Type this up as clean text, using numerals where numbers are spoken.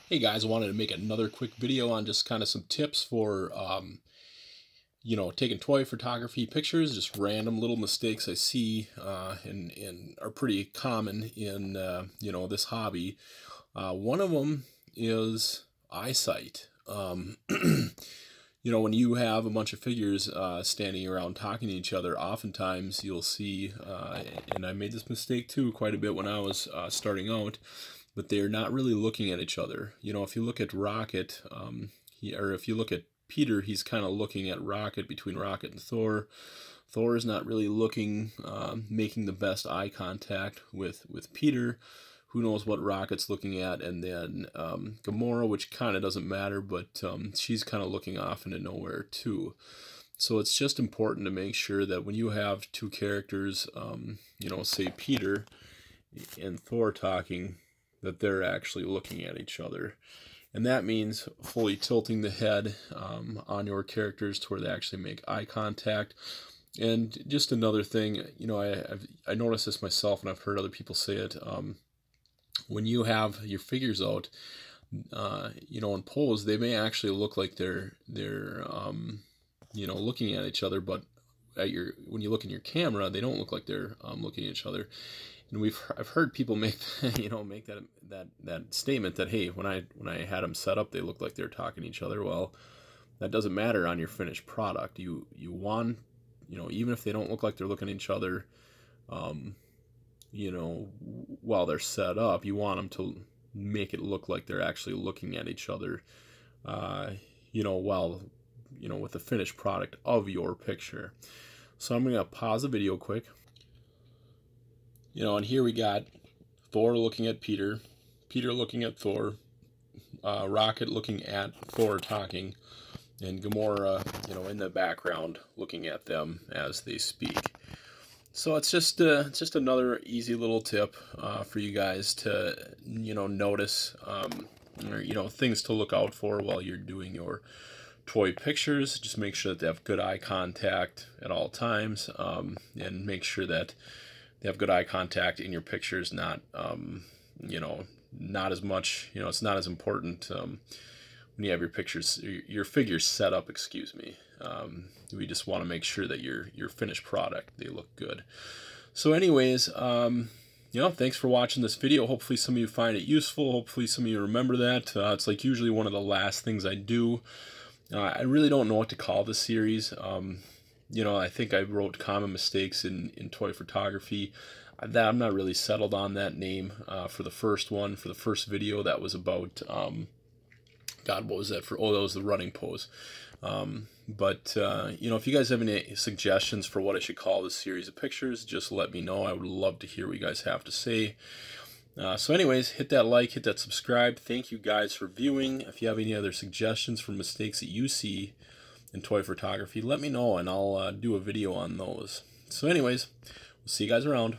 Hey guys, I wanted to make another quick video on just kind of some tips for, taking toy photography pictures, just random little mistakes I see and are pretty common in, this hobby. One of them is eyesight. When you have a bunch of figures standing around talking to each other, oftentimes you'll see, and I made this mistake too quite a bit when I was starting out, but they're not really looking at each other. If you look at Rocket, or if you look at Peter, he's kind of looking at Rocket between Rocket and Thor. Thor is not really looking, making the best eye contact with Peter. Who knows what Rocket's looking at? And then Gamora, which kind of doesn't matter, but she's kind of looking off into nowhere too. So it's just important to make sure that when you have two characters, say Peter and Thor talking, that they're actually looking at each other. And that means fully tilting the head on your characters to where they actually make eye contact. And just another thing, I noticed this myself, and I've heard other people say it. When you have your figures out, in pose, they may actually look like they're looking at each other, but when you look in your camera, they don't look like they're looking at each other. And I've heard people make make that statement that, hey, when I had them set up, they looked like they're talking to each other. Well, that doesn't matter on your finished product. You want, even if they don't look like they're looking at each other, while they're set up, you want them to make it look like they're actually looking at each other, while with the finished product of your picture. So I'm gonna pause the video quick. And here we got Thor looking at Peter, Peter looking at Thor, Rocket looking at Thor talking, and Gamora, in the background looking at them as they speak. So it's just another easy little tip for you guys to, notice, or, things to look out for while you're doing your toy pictures. Just make sure that they have good eye contact at all times, and make sure that they have good eye contact in your pictures, not not as much, it's not as important when you have your figures set up, excuse me. We just want to make sure that your finished product, they look good. So anyways, thanks for watching this video. Hopefully some of you find it useful. Hopefully some of you remember that. It's like usually one of the last things I do. I really don't know what to call this series. I think I wrote common mistakes in toy photography. That I'm not really settled on that name for the first one, for the first video. That was about, God, what was that for? Oh, that was the running pose. If you guys have any suggestions for what I should call this series of pictures, just let me know. I would love to hear what you guys have to say. So anyways, hit that like, hit that subscribe. Thank you guys for viewing. If you have any other suggestions for mistakes that you see in toy photography, let me know and I'll do a video on those. So anyways, we'll see you guys around.